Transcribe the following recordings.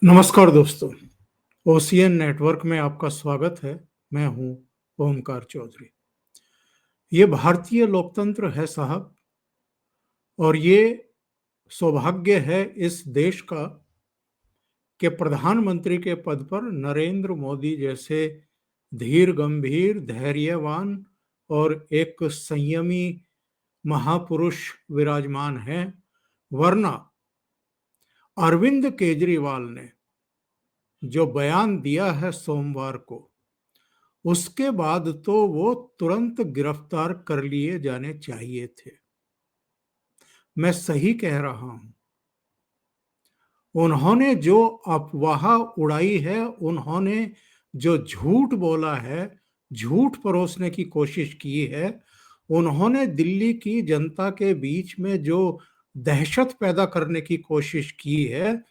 नमस्कार दोस्तों, ocean network में आपका स्वागत है। मैं हूं ओमकार चौधरी। ये भारतीय लोकतंत्र है साहब, और ये सौभाग्य है इस देश का कि प्रधानमंत्री के पद पर नरेंद्र मोदी जैसे धीर गंभीर, धैर्यवान और एक संयमी महापुरुष विराजमान हैं। वरना अरविंद केजरीवाल ने जो बयान दिया है सोमवार को, उसके बाद तो वो तुरंत गिरफ्तार कर लिए जाने चाहिए थे। मैं सही कह रहा हूं। उन्होंने जो अफवाह उड़ाई है, उन्होंने जो झूठ बोला है, झूठ परोसने की कोशिश की है, उन्होंने दिल्ली की जनता के बीच में जो दहशत पैदा करने की कोशिश की है,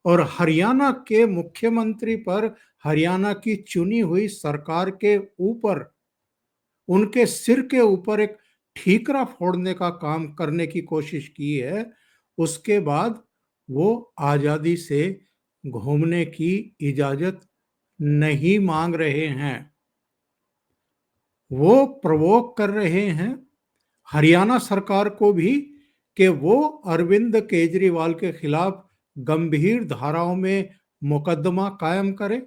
और हरियाणा के मुख्यमंत्री पर, हरियाणा की चुनी हुई सरकार के ऊपर, उनके सिर के ऊपर एक ठीकरा फोड़ने का काम करने की कोशिश की है। उसके बाद वो आजादी से घूमने की इजाजत नहीं मांग रहे हैं। वो प्रवोक कर रहे हैं हरियाणा सरकार को भी कि वो अरविंद केजरीवाल के खिलाफ गंभीर धाराओं में मुकदमा कायम करे।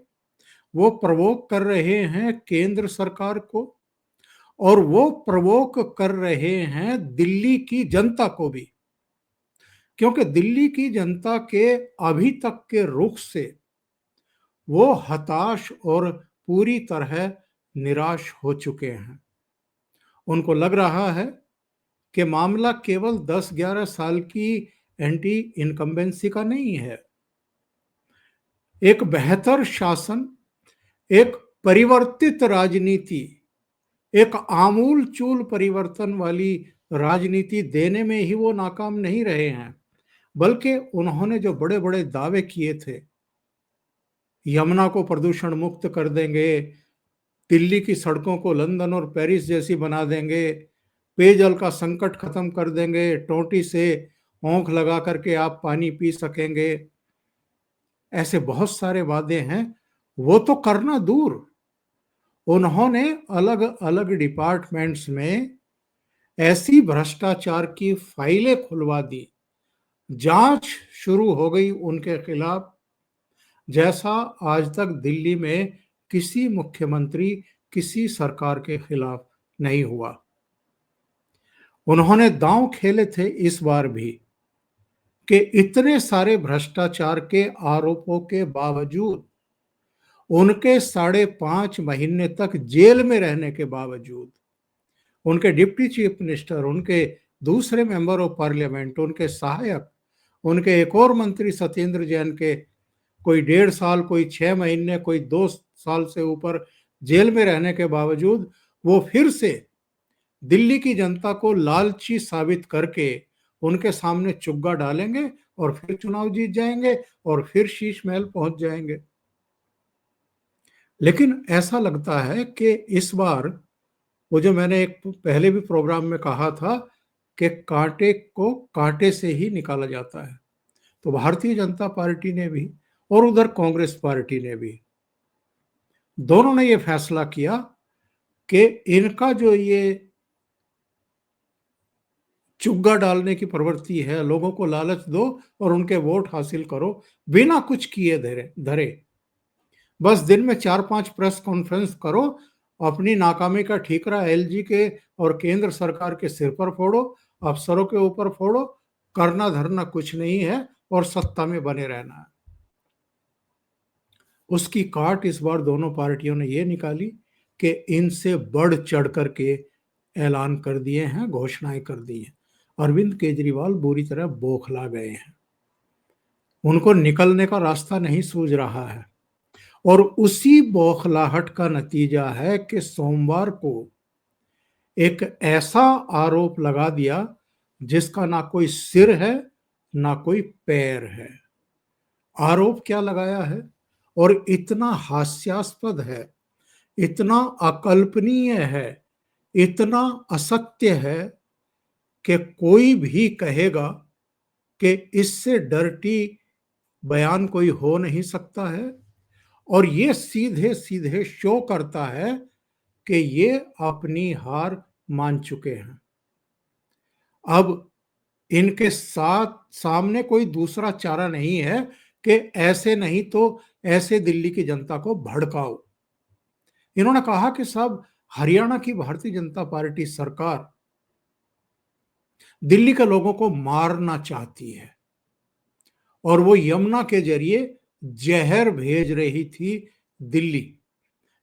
वो प्रवोक कर रहे हैं केंद्र सरकार को, और वो प्रवोक कर रहे हैं दिल्ली की जनता को भी, क्योंकि दिल्ली की जनता के अभी तक के रुख से वो हताश और पूरी तरह निराश हो चुके हैं। उनको लग रहा है कि मामला केवल 10-11 साल की एंटी इनकम्बेंसी का नहीं है। एक बेहतर शासन, एक परिवर्तित राजनीति, एक आमूल चूल परिवर्तन वाली राजनीति देने में ही वो नाकाम नहीं रहे हैं, बल्कि उन्होंने जो बड़े बड़े दावे किए थे, यमुना को प्रदूषण मुक्त कर देंगे, दिल्ली की सड़कों को लंदन और पेरिस जैसी बना देंगे, पेयजल का संकट खत्म कर देंगे, टोंटी से औंख लगा करके आप पानी पी सकेंगे, ऐसे बहुत सारे वादे हैं। वो तो करना दूर, उन्होंने अलग अलग डिपार्टमेंट्स में ऐसी भ्रष्टाचार की फाइलें खुलवा दी, जांच शुरू हो गई उनके खिलाफ, जैसा आज तक दिल्ली में किसी मुख्यमंत्री, किसी सरकार के खिलाफ नहीं हुआ। उन्होंने दांव खेले थे इस बार भी कि इतने सारे भ्रष्टाचार के आरोपों के बावजूद, उनके 5.5 महीने तक जेल में रहने के बावजूद, उनके डिप्टी चीफ मिनिस्टर, उनके दूसरे मेंबर ऑफ पार्लियामेंट, उनके सहायक, उनके एक और मंत्री सत्येंद्र जैन के कोई 1.5 साल, कोई 6 महीने, कोई 2 साल से ऊपर जेल में रहने के बावजूद वो फिर से दिल्ली की जनता को लालची साबित करके उनके सामने चुग्गा डालेंगे और फिर चुनाव जीत जाएंगे और फिर शीश महल पहुंच जाएंगे। लेकिन ऐसा लगता है कि इस बार, वो जो मैंने एक पहले भी प्रोग्राम में कहा था कि कांटे को कांटे से ही निकाला जाता है, तो भारतीय जनता पार्टी ने भी और उधर कांग्रेस पार्टी ने भी, दोनों ने ये फैसला किया कि इनका जो ये चुग्गा डालने की प्रवृत्ति है, लोगों को लालच दो और उनके वोट हासिल करो बिना कुछ किए धरे, बस दिन में 4-5 प्रेस कॉन्फ्रेंस करो, अपनी नाकामी का ठीकरा एलजी के और केंद्र सरकार के सिर पर फोड़ो, अफसरों के ऊपर फोड़ो, करना धरना कुछ नहीं है और सत्ता में बने रहना है। उसकी काट इस बार दोनों पार्टियों ने ये निकाली कि इनसे बढ़ चढ़ करके ऐलान कर दिए हैं, घोषणाएं कर दी हैं। अरविंद केजरीवाल बुरी तरह बौखला गए हैं, उनको निकलने का रास्ता नहीं सूझ रहा है, और उसी बौखलाहट का नतीजा है कि सोमवार को एक ऐसा आरोप लगा दिया जिसका ना कोई सिर है ना कोई पैर है। आरोप क्या लगाया है, और इतना हास्यास्पद है, इतना अकल्पनीय है, इतना असत्य है कि कोई भी कहेगा कि इससे डर्टी बयान कोई हो नहीं सकता है और ये सीधे सीधे शो करता है कि ये अपनी हार मान चुके हैं। अब इनके साथ सामने कोई दूसरा चारा नहीं है कि ऐसे नहीं तो ऐसे दिल्ली की जनता को भड़काओ। इन्होंने कहा कि साहब, हरियाणा की भारतीय जनता पार्टी सरकार दिल्ली के लोगों को मारना चाहती है और वो यमुना के जरिए जहर भेज रही थी दिल्ली।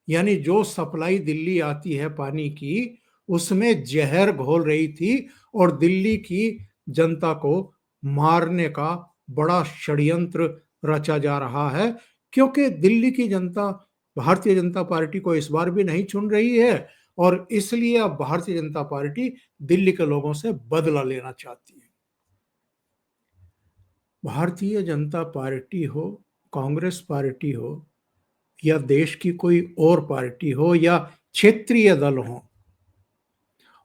यानी जो सप्लाई दिल्ली आती है पानी की, उसमें जहर घोल रही थी और दिल्ली की जनता को मारने का बड़ा षड्यंत्र रचा जा रहा है। क्योंकि दिल्ली की जनता भारतीय जनता पार्टी को इस बार भी नहीं चुन रही है और इसलिए अब भारतीय जनता पार्टी दिल्ली के लोगों से बदला लेना चाहती है। भारतीय जनता पार्टी हो, कांग्रेस पार्टी हो या देश की कोई और पार्टी हो या क्षेत्रीय दल हो,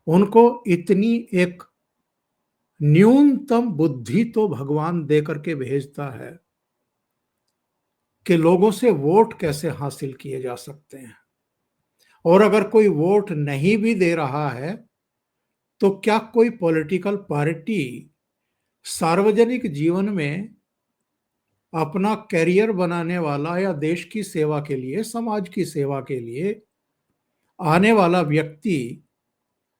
उनको इतनी एक न्यूनतम बुद्धि तो भगवान दे करके भेजता है कि लोगों से वोट कैसे हासिल किए जा सकते हैं। और अगर कोई वोट नहीं भी दे रहा है तो क्या कोई पॉलिटिकल पार्टी सार्वजनिक जीवन में अपना करियर बनाने वाला या देश की सेवा के लिए, समाज की सेवा के लिए आने वाला व्यक्ति,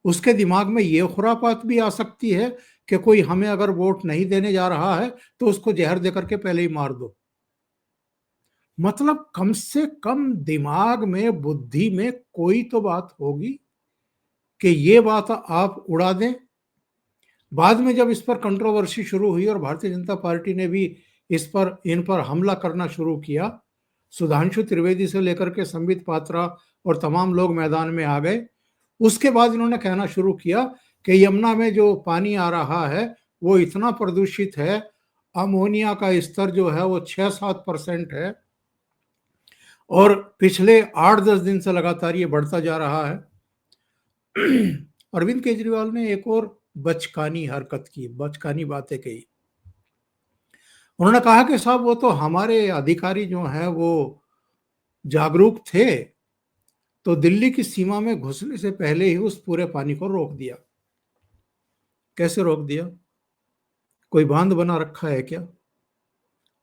उसके दिमाग में ये खुरापात भी आ सकती है कि कोई हमें अगर वोट नहीं देने जा रहा है तो उसको जहर दे करके पहले ही मार दो। मतलब कम से कम दिमाग में, बुद्धि में कोई तो बात होगी कि ये बात आप उड़ा दें। बाद में जब इस पर कंट्रोवर्सी शुरू हुई और भारतीय जनता पार्टी ने भी इन पर हमला करना शुरू किया, सुधांशु त्रिवेदी से लेकर के संबित पात्रा और तमाम लोग मैदान में आ गए। उसके बाद इन्होंने कहना शुरू किया कि यमुना में जो पानी आ रहा है वो इतना प्रदूषित है, अमोनिया का स्तर जो है वो 6-7% है और पिछले 8-10 दिन से लगातार ये बढ़ता जा रहा है। अरविंद केजरीवाल ने एक और बचकानी हरकत की, बचकानी बातें कही। उन्होंने कहा कि साहब, वो तो हमारे अधिकारी जो हैं वो जागरूक थे, तो दिल्ली की सीमा में घुसने से पहले ही उस पूरे पानी को रोक दिया। कैसे रोक दिया? कोई बांध बना रखा है क्या?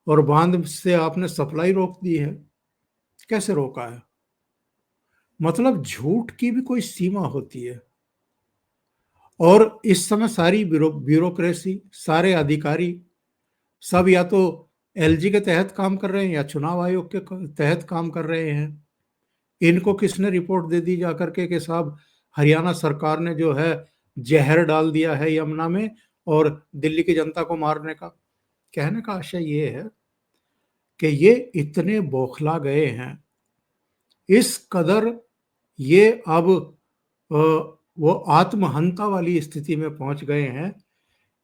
और बांध से आपने सप्लाई रोक दी है? कैसे रोका है? मतलब झूठ की भी कोई सीमा होती है। और इस समय सारी ब्यूरोक्रेसी, सारे अधिकारी सब या तो एलजी के तहत काम कर रहे हैं या चुनाव आयोग के तहत काम कर रहे हैं। इनको किसने रिपोर्ट दे दी जाकर के कि साहब, हरियाणा सरकार ने जो है जहर डाल दिया है यमुना में और दिल्ली की जनता को मारने का। कहने का आशय ये है कि ये इतने बौखला गए हैं, इस कदर ये अब वो आत्महंता वाली स्थिति में पहुंच गए हैं,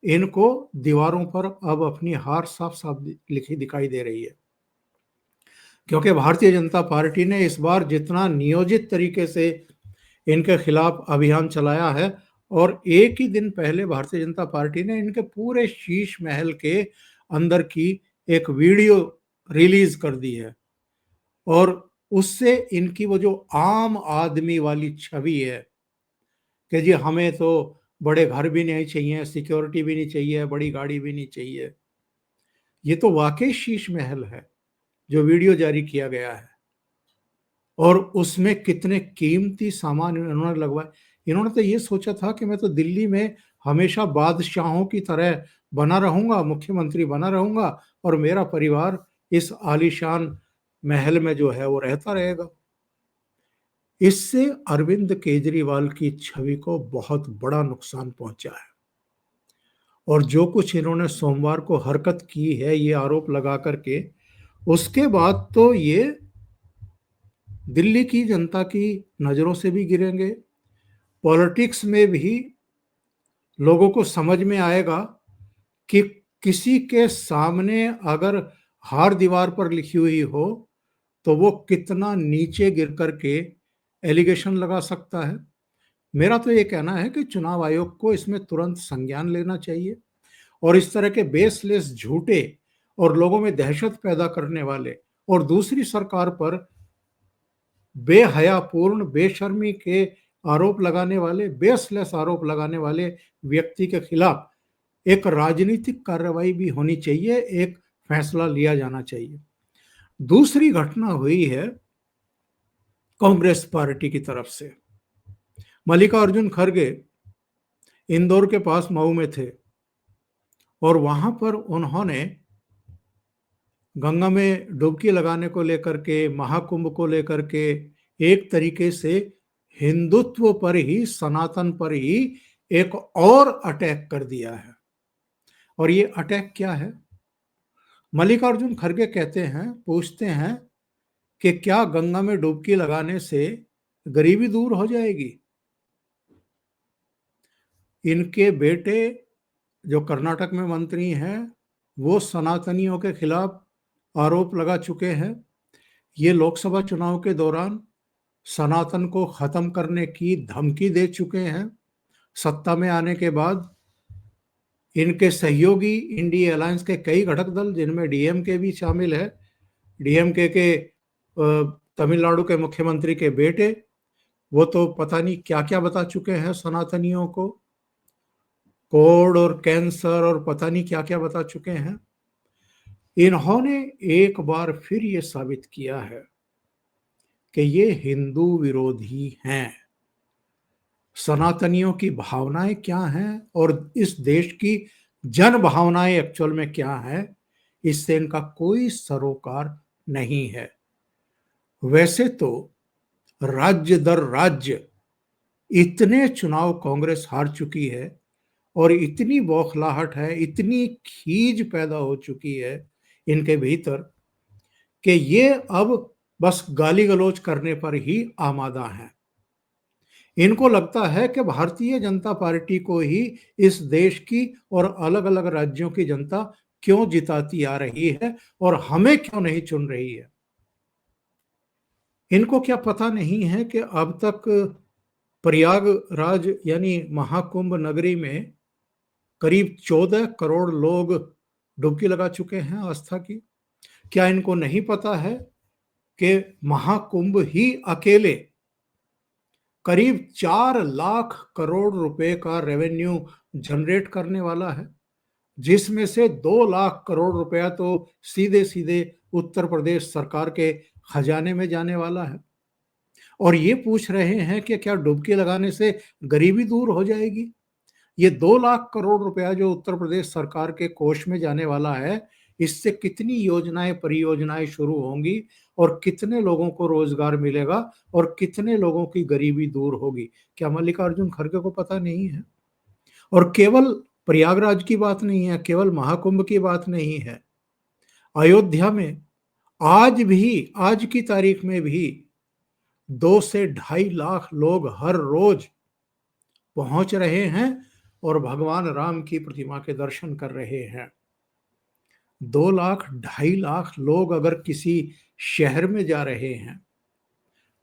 इनको दीवारों पर अब अपनी हार साफ साफ लिखी दिखाई दे रही है। क्योंकि भारतीय जनता पार्टी ने इस बार जितना नियोजित तरीके से इनके खिलाफ अभियान चलाया है, और एक ही दिन पहले भारतीय जनता पार्टी ने इनके पूरे शीश महल के अंदर की एक वीडियो रिलीज कर दी है और उससे इनकी वो जो आम आदमी वाली छवि है कि जी हमें तो बड़े घर भी नहीं चाहिए, सिक्योरिटी भी नहीं चाहिए, बड़ी गाड़ी भी नहीं चाहिए, ये तो वाकई शीश महल है जो वीडियो जारी किया गया है। और उसमें कितने कीमती सामान इन्होंने लगवाए। इन्होंने तो ये सोचा था कि मैं तो दिल्ली में हमेशा बादशाहों की तरह बना रहूंगा, मुख्यमंत्री बना रहूंगा और मेरा परिवार इस आलीशान महल में जो है वो रहता रहेगा। इससे अरविंद केजरीवाल की छवि को बहुत बड़ा नुकसान पहुंचा है। और जो कुछ इन्होंने सोमवार को हरकत की है, ये आरोप लगा करके, उसके बाद तो ये दिल्ली की जनता की नज़रों से भी गिरेंगे। पॉलिटिक्स में भी लोगों को समझ में आएगा कि किसी के सामने अगर हार दीवार पर लिखी हुई हो तो वो कितना नीचे गिर करके एलिगेशन लगा सकता है। मेरा तो ये कहना है कि चुनाव आयोग को इसमें तुरंत संज्ञान लेना चाहिए और इस तरह के बेसलेस, झूठे और लोगों में दहशत पैदा करने वाले और दूसरी सरकार पर बेहयापूर्ण, बेशर्मी के आरोप लगाने वाले, बेसलेस आरोप लगाने वाले व्यक्ति के खिलाफ एक राजनीतिक कार्रवाई भी होनी चाहिए, एक फैसला लिया जाना चाहिए। दूसरी घटना हुई है कांग्रेस पार्टी की तरफ से। मल्लिकार्जुन खड़गे इंदौर के पास मऊ में थे और वहां पर उन्होंने गंगा में डुबकी लगाने को लेकर के, महाकुंभ को लेकर के एक तरीके से हिंदुत्व पर ही, सनातन पर ही एक और अटैक कर दिया है। और ये अटैक क्या है? मल्लिकार्जुन खड़गे कहते हैं, पूछते हैं कि क्या गंगा में डुबकी लगाने से गरीबी दूर हो जाएगी? इनके बेटे जो कर्नाटक में मंत्री हैं, वो सनातनियों के खिलाफ आरोप लगा चुके हैं। ये लोकसभा चुनाव के दौरान सनातन को खत्म करने की धमकी दे चुके हैं। सत्ता में आने के बाद इनके सहयोगी इंडिया अलायंस के कई घटक दल, जिनमें डीएमके भी शामिल है, डीएमके के तमिलनाडु के मुख्यमंत्री के बेटे, वो तो पता नहीं क्या क्या बता चुके हैं सनातनियों को, कोड और कैंसर और पता नहीं क्या क्या बता चुके हैं। इन्होंने एक बार फिर ये साबित किया है कि ये हिंदू विरोधी हैं। सनातनियों की भावनाएं क्या हैं और इस देश की जन भावनाएं एक्चुअल में क्या है, इससे इनका कोई सरोकार नहीं है। वैसे तो राज्य दर राज्य इतने चुनाव कांग्रेस हार चुकी है और इतनी बौखलाहट है, इतनी खीज पैदा हो चुकी है इनके भीतर कि ये अब बस गाली गलौज करने पर ही आमादा हैं। इनको लगता है कि भारतीय जनता पार्टी को ही इस देश की और अलग अलग राज्यों की जनता क्यों जिताती आ रही है और हमें क्यों नहीं चुन रही है। इनको क्या पता नहीं है कि अब तक प्रयागराज यानी महाकुंभ नगरी में करीब 14 करोड़ लोग डुबकी लगा चुके हैं आस्था की। क्या इनको नहीं पता है कि महाकुंभ ही अकेले करीब 4 लाख करोड़ रुपए का रेवेन्यू जनरेट करने वाला है, जिसमें से 2 लाख करोड़ रुपया तो सीधे सीधे उत्तर प्रदेश सरकार के खजाने में जाने वाला है। और ये पूछ रहे हैं कि क्या डुबकी लगाने से गरीबी दूर हो जाएगी? ये 2 लाख करोड़ रुपया जो उत्तर प्रदेश सरकार के कोष में जाने वाला है, इससे कितनी योजनाएं, परियोजनाएं शुरू होंगी और कितने लोगों को रोजगार मिलेगा और कितने लोगों की गरीबी दूर होगी, क्या मल्लिकार्जुन खड़गे को पता नहीं है? और केवल प्रयागराज की बात नहीं है, केवल महाकुंभ की बात नहीं है। अयोध्या में आज भी, आज की तारीख में भी 2 से 2.5 लाख लोग हर रोज पहुंच रहे हैं और भगवान राम की प्रतिमा के दर्शन कर रहे हैं। 2 लाख, 2.5 लाख लोग अगर किसी शहर में जा रहे हैं,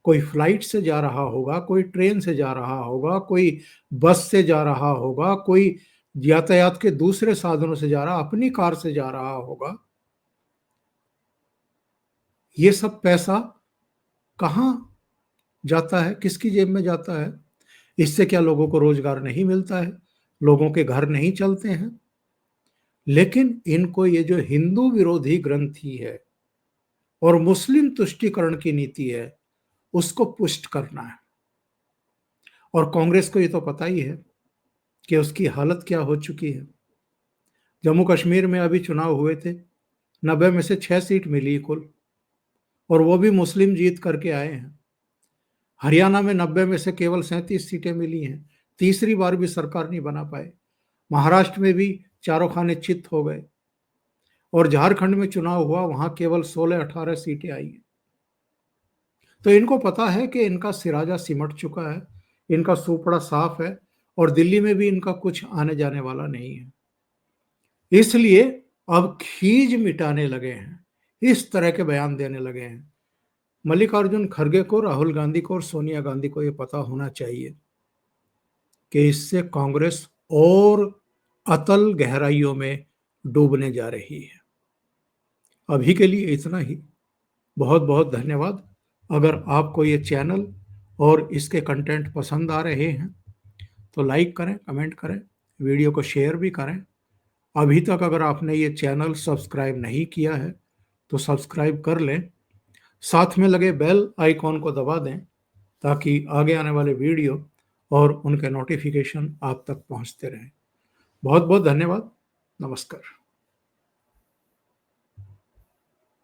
कोई फ्लाइट से जा रहा होगा, कोई ट्रेन से जा रहा होगा, कोई बस से जा रहा होगा, कोई यातायात के दूसरे साधनों से जा रहा, अपनी कार से जा रहा होगा, ये सब पैसा कहाँ जाता है, किसकी जेब में जाता है? इससे क्या लोगों को रोजगार नहीं मिलता है? लोगों के घर नहीं चलते हैं? लेकिन इनको ये जो हिंदू विरोधी ग्रंथि है और मुस्लिम तुष्टीकरण की नीति है, उसको पुष्ट करना है। और कांग्रेस को ये तो पता ही है कि उसकी हालत क्या हो चुकी है। जम्मू कश्मीर में अभी चुनाव हुए थे, 90 में से 6 सीट मिली कुल, और वो भी मुस्लिम जीत करके आए हैं। हरियाणा में 90 में से केवल 37 सीटें मिली हैं, तीसरी बार भी सरकार नहीं बना पाए। महाराष्ट्र में भी चारों खाने चित्त हो गए और झारखंड में चुनाव हुआ, वहां केवल 16-18 सीटें आई हैं। तो इनको पता है कि इनका सिराजा सिमट चुका है, इनका सुपड़ा साफ है और दिल्ली में भी इनका कुछ आने जाने वाला नहीं है। इसलिए अब खीज मिटाने लगे हैं, इस तरह के बयान देने लगे हैं। मल्लिकार्जुन खड़गे को, राहुल गांधी को और सोनिया गांधी को यह पता होना चाहिए कि इससे कांग्रेस और अतल गहराइयों में डूबने जा रही है। अभी के लिए इतना ही। बहुत बहुत धन्यवाद। अगर आपको ये चैनल और इसके कंटेंट पसंद आ रहे हैं तो लाइक करें, कमेंट करें, वीडियो को शेयर भी करें। अभी तक अगर आपने ये चैनल सब्सक्राइब नहीं किया है तो सब्सक्राइब कर लें, साथ में लगे बेल आइकॉन को दबा दें ताकि आगे आने वाले वीडियो और उनके नोटिफिकेशन आप तक पहुंचते रहें। बहुत बहुत धन्यवाद। नमस्कार।